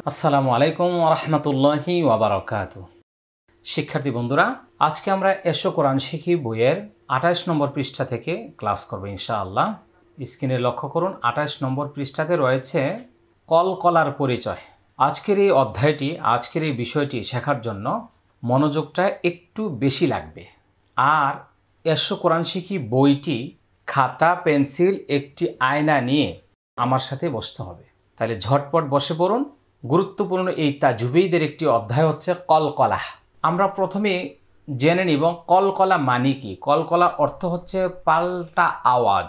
আসসালামু আলাইকুম ওয়া রাহমাতুল্লাহি ওয়া বারাকাতুহু। শিক্ষার্থী বন্ধুরা, আজকে আমরা এসো কোরআন শিখি বইয়ের 28 নম্বর পৃষ্ঠা থেকে ক্লাস করব ইনশাআল্লাহ। স্ক্রিনে লক্ষ্য করুন, 28 নম্বর পৃষ্ঠাতে রয়েছে কলকলার পরিচয়। আজকের এই অধ্যায়টি, আজকের এই বিষয়টি শেখার জন্য মনোযোগটা একটু বেশি লাগবে। আর এসো কোরআন শিখি বইটি খাতা পেন্সিল একটি আয়না নিয়ে আমার সাথে বসতে হবে। তাহলে ঝটপট বসে পড়ুন। গুরুত্বপূর্ণ এই তাজুবীদের একটি অধ্যায় হচ্ছে কলকলা। আমরা প্রথমে জেনে নিব কলকলা মানে কি। কলকলা অর্থ হচ্ছে পাল্টা আওয়াজ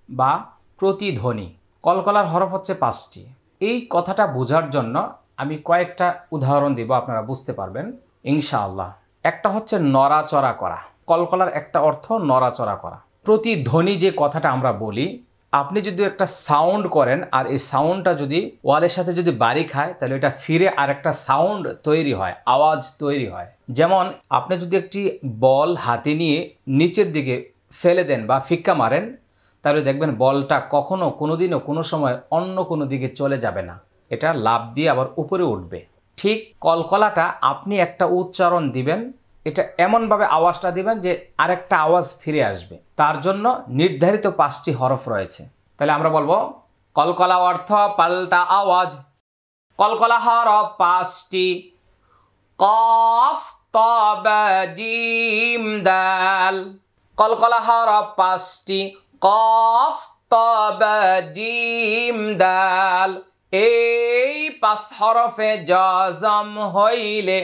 বা প্রতিধ্বনি। কলকলার হরফ হচ্ছে 5টি। এই কথাটা বোঝার জন্য আমি কয়েকটা উদাহরণ দিব, আপনারা বুঝতে পারবেন ইনশাআল্লাহ। একটা হচ্ছে নড়াচড়া করা। কলকলার একটা অর্থ নড়াচড়া করা। প্রতিধ্বনি যে কথাটা আমরা বলি, আপনি যদি একটা সাউন্ড করেন আর এই সাউন্ডটা যদি ওয়ালের সাথে যদি বাড়ি খায়, তাহলে এটা ফিরে আর একটা সাউন্ড তৈরি হয়, আওয়াজ তৈরি হয়। যেমন আপনি যদি একটি বল হাতে নিয়ে নিচের দিকে ফেলে দেন বা ফিক্কা মারেন, তাহলে দেখবেন বলটা কখনো কোনোদিনও কোনো সময় অন্য কোনো দিকে চলে যাবে না, এটা লাফ দিয়ে আবার উপরে উঠবে। ঠিক কলকলাটা আপনি একটা উচ্চারণ দিবেন, এটা এমনভাবে আওয়াজটা দিবেন যে আরেকটা আওয়াজ ফিরে আসবে। তার জন্য নির্ধারিত 5টি হরফ রয়েছে। তাহলে আমরা বলবো কলকলা অর্থ পাল্টা আওয়াজ। কলকলা হরফ 5টি। কফ ত বা জিম দাল। কলকলা হরফ 5টি। কফ ত বা জিম দাল। এই 5 হরফে জজম হইলে,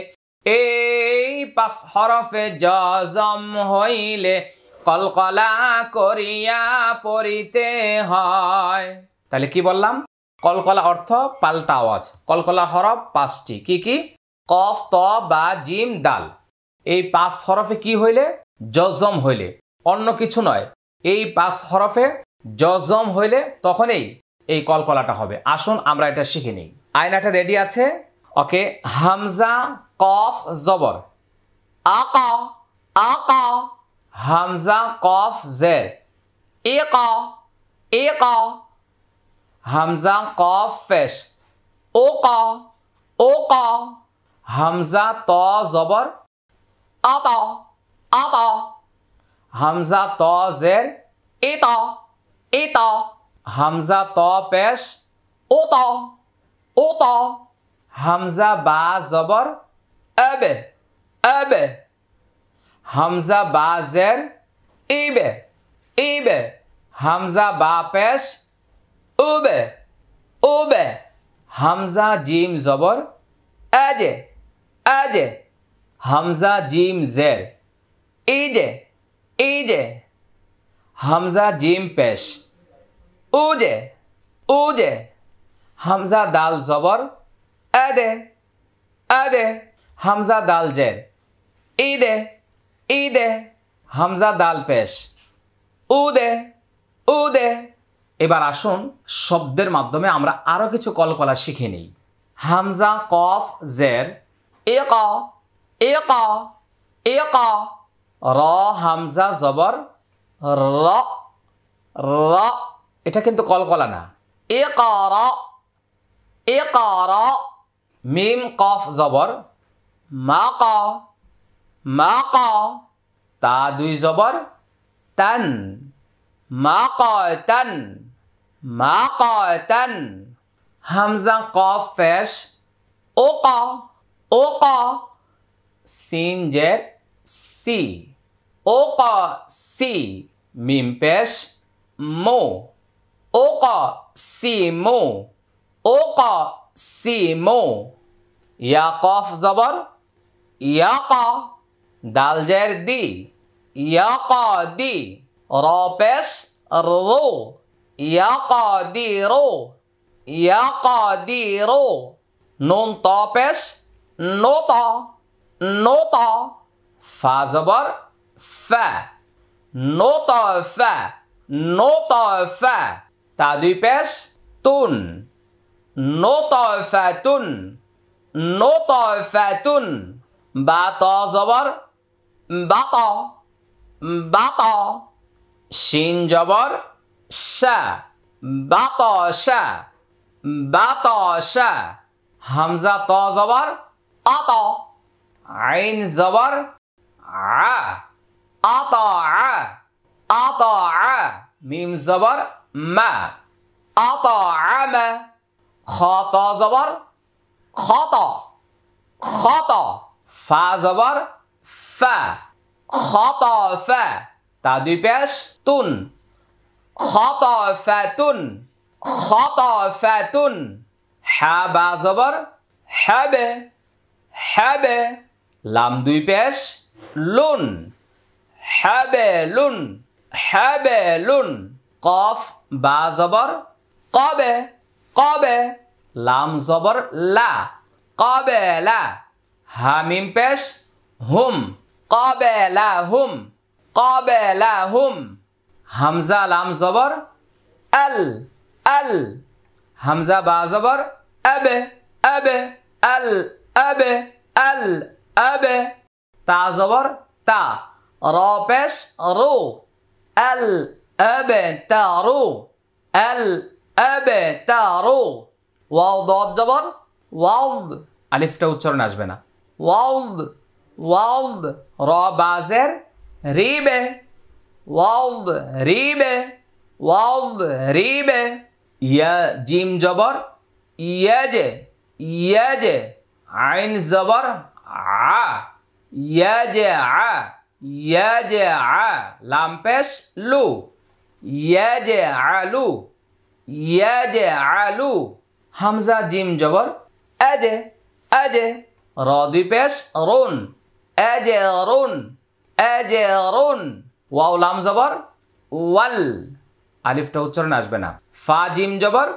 এই 5 হরফে জজম হইলে কলকলা করিয়া পড়িতে হয়। তাহলে কি বললাম? কলকলা অর্থ পাল্টা আওয়াজ। কলকলা হরফ 5টি। কি কি? কফ ত বা জিম দাল। এই 5 হরফে কি হইলে? জজম হইলে, অন্য কিছু নয়। এই 5 হরফে জজম হইলে তখনই এই কলকলাটা হবে। আসুন আমরা এটা শিখে নিই। আয়নাটা রেডি আছে? ওকে। হামজা কফ জবর আকা আকা। হামজা কফ জের ইকা ইকা। হামজা কফ পেশ ওকা ওকা। হামজা ত জবর আতা আতা। হামজা ত জের ইতা ইতা। হামজা ত পেশ ওতা ওতা। হামজা বা জবর আবে আবে। হামজা বা জের ইবে ইবে। হামজা বা পেশ উবে উবে। হামজা জিম জবর আজে আজে। হামজা জিম জের ইজে ইজে। হামজা জিম পেশ উজে উজে। হামজা দাল জবর আদে আদে। হামজা দাল জের ঈদে ঈদে। হামজা দাল পেশ উদে উদে। এবার আসুন শব্দের মাধ্যমে আমরা আরো কিছু কলকলা শিখে নিই। হামজা কফ জের ইকা ইকা ইকা। র হামজা জবর র র। এটা কিন্তু কলকলা না। ইকারা ইকারা। মিম কফ জবর মাকা মাকা। তা 2 জবর তান মাকাতান মাকাতান। হামজা কফ পেশ ওকা ওকা। সিন জের সি ওকা সি। মিম পেশ মো ওকা সি মো ওকা সি মো। ইয়া কফ জবর ইয়াকা। দাল জের দি ইয়াকা দি। র পেশ রো ইয়াকা দি রো ইয়াকা দি রো। নুন ত পেশ নোতা নোতা। ফা জবর ফা নোতা ফা নোতা ফা। তা 2 পেশ তুন নোতা ফাতুন নোতা ফাতুন। বা ত জবর বাতা বাতা। শিন জবর শা বাতাশা বাতাশা। হামজা ত জবর আত, আইন জবর আ, আত আ, আত আ, মিম জবর মা, আত আমা, খ ত জবর খত, খত, ফা জবর ফা, খত ফা, তা দুই পেশ তুন, খত ফাতুন, খত ফাতুন, হা বা জবর হাবে, হাবে, লাম দুই পেশ লুন, হাবে লুন, হাবে লুন, কফ বা জবর কবে, কবে, লাম জবর লা, কবে লা, হা মিম পেশ হুম, কবে লা হুম, কবে লা হুম, হামজা লাম জবর আল, আল, হামজা বা জবর আবে, আবে, আল, আবে, আল, আবে, তা জবর তা, র পেশ রু, আল আবে তারু, আল আবে তারু, ওয়াও দদ জবর ওয়াউদ, আলিফটা উচ্চারণ আসবে না, ওয়াউদ, ওয়াউদ, র বাজের রিবে, ওয়াউদ রিবে, ওয়াউদ রিবে, ইয়া জিম জবর ইয়াজে, ইয়াজে, আইন জবর আ, ইয়াজে আ, ইয়াজে আ, লাম পেশ লু, ইয়াজে আলু, ইয়াজে আলু, হামজা জিম জবর আজে, আজে, র দুই পেশ রুন, আজে রুন, আজে রুন, ওয়াও লাম জবর ওয়াল, আলিফটা উচ্চারণ আসবে না, ফা জিম জবর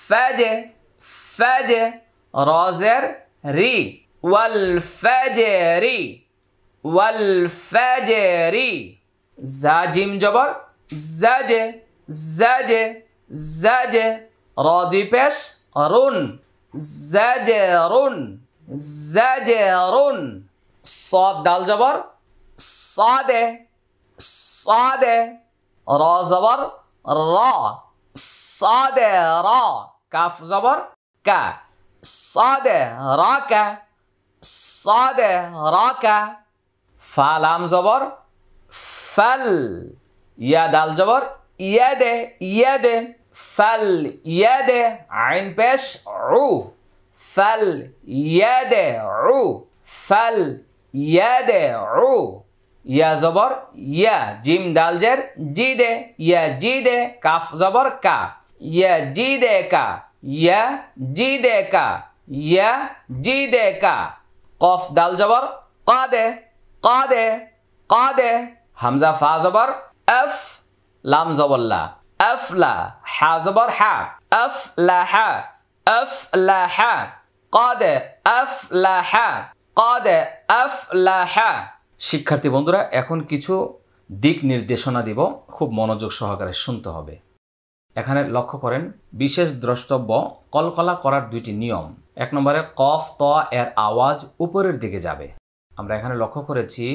ফাজে, ফাজে, র জের রি, ওয়াল ফাজরি, ওয়াল ফাজরি, জা জিম জবর জাজে, জাজে, জাজে, র দুই পেশ রুন, জাজে রুন, জাজে রুন, সদ দাল জবর সাদে, সাদে, র জবর র, সাদে র, কাফ জবর কা, সাদে রাকা, সাদে রাকা, ফা লাম জবর ফাল, ইয়া দাল জবর ইয়াদে, ইয়াদে, ফাল ইয়াদে, আইন পেশ উ, ফাল ইয়াদে উ, ফাল ইয়াদে উ, ইয়া জবর ইয়া, জিম দাল জের জিদে, ইয়া জিদে, কাফ জবর কা, ইয়া জিদে কা, ইয়া জিদে কা, ইয়া জিদে কা, কফ দাল জবর কাদে, কাদে, কাদে, হামজা ফা জবর আফ, লাম জবর লা, আফলা, হা জবর হা, আফলাহা, আফলাহা, কাদে আফলাহা, কাদে আফলাহা। শিক্ষার্থী বন্ধুরা, এখন কিছু দিক নির্দেশনা দিব, খুব মনোযোগ সহকারে শুনতে হবে। এখানে লক্ষ্য করেন, বিশেষ দ্রষ্টব্য কলকলা করার দুইটি নিয়ম। এক নম্বরে কফ ত এর আওয়াজ উপরের দিকে যাবে। আমরা এখানে লক্ষ্য করেছি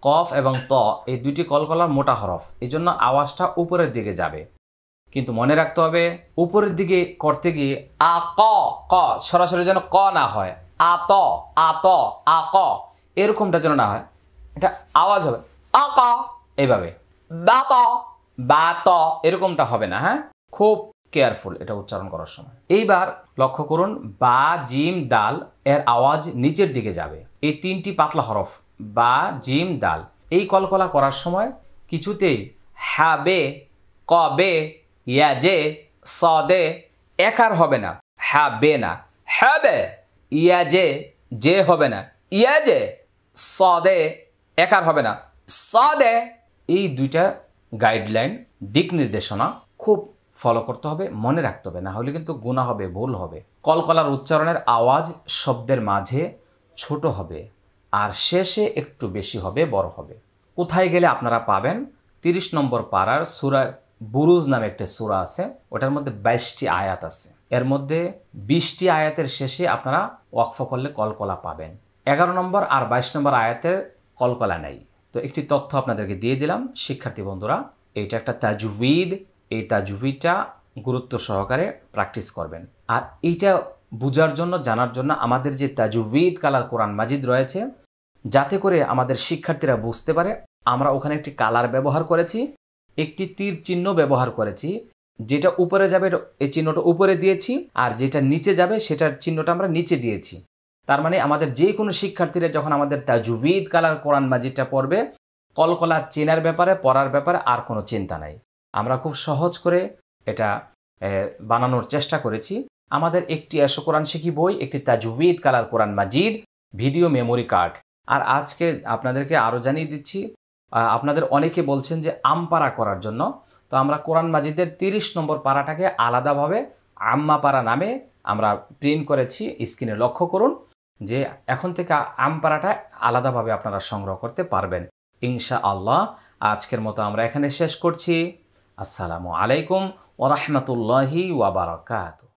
কফ এবং ত এই দুইটি কলকলার মোটা হরফ, এই জন্য আওয়াজটা উপরের দিকে যাবে। কিন্তু মনে রাখতে হবে উপরের দিকে করতে গিয়ে আ ক, ক সরাসরি যেন ক না হয়, আত, আত, আ ক এরকমটা যেন না হয়, এটা আওয়াজ হবে আ ক, এইভাবে বাত, বাত এরকমটা হবে না। হ্যাঁ, খুব কেয়ারফুল এটা উচ্চারণ করার সময়। এইবার লক্ষ্য করুন, বা জিম দাল এর আওয়াজ নিচের দিকে যাবে। এই তিনটি পাতলা হরফ বা জিম দাল এই কলকলা করার সময় কিছুতেই হাবে, কবে, ইয়াজে, সদে একার হবে না, হাবে না, হাবে, ইয়াজে যে হবে না, ইয়াজে, সদে একার হবে না, সদে। এই দুইটা গাইডলাইন, দিক নির্দেশনা খুব ফলো করতে হবে, মনে রাখতে হবে, না হলে কিন্তু গুনাহ হবে, ভুল হবে। কলকলার উচ্চারণের আওয়াজ শব্দের মাঝে ছোট হবে আর শেষে একটু বেশি হবে, বড় হবে। কোথায় গেলে আপনারা পাবেন? 30 নম্বর পারার সূরা বুরুজ নামে একটা সূরা আছে, ওটার মধ্যে 22টি আয়াত আছে। এর মধ্যে 20টি আয়াতের শেষে আপনারা ওয়াকফ করলে কলকলা পাবেন। 11 নম্বর আর 22 নম্বর আয়াতের কলকলা নেই। তো একটি তথ্য আপনাদেরকে দিয়ে দিলাম শিক্ষার্থী বন্ধুরা, এইটা একটা তাজউইদ, এই তাজউইদটা গুরুত্ব সহকারে প্র্যাকটিস করবেন। আর এইটা বুঝার জন্য, জানার জন্য আমাদের যে তাজউইদ কালার কোরআন মাজিদ রয়েছে, যাতে করে আমাদের শিক্ষার্থীরা বুঝতে পারে, আমরা ওখানে একটি কালার ব্যবহার করেছি, একটি তীর চিহ্ন ব্যবহার করেছি। যেটা উপরে যাবে এই চিহ্নটা উপরে দিয়েছি, আর যেটা নিচে যাবে সেটার চিহ্নটা আমরা নিচে দিয়েছি। তার মানে আমাদের যে কোনো শিক্ষার্থীরা যখন আমাদের তাজউইদ কালার কোরআন মাজিদটা পড়বে, কলকলা চেনার ব্যাপারে, পড়ার ব্যাপারে আর কোনো চিন্তা নাই। আমরা খুব সহজ করে এটা বানানোর চেষ্টা করেছি। আমাদের একটি এসো কোরআন শিখি বই, একটি তাজউইদ কালার কোরআন মাজিদ, ভিডিও মেমোরি কার্ড। আর আজকে আপনাদেরকে আরও জানিয়ে দিচ্ছি, আপনাদের অনেকে বলছেন যে আমপারা করার জন্য, তো আমরা কোরআন মাজিদের 30 নম্বর পারাটাকে আলাদাভাবে আম্মা পারা নামে আমরা প্রিন্ট করেছি। স্ক্রিনে লক্ষ্য করুন যে এখন থেকে আমপারাটা আলাদাভাবে আপনারা সংগ্রহ করতে পারবেন ইনশাআল্লাহ। আজকের মতো আমরা এখানে শেষ করছি। আসসালামু আলাইকুম ওয়া রাহমাতুল্লাহি ওয়া বারাকাতুহু।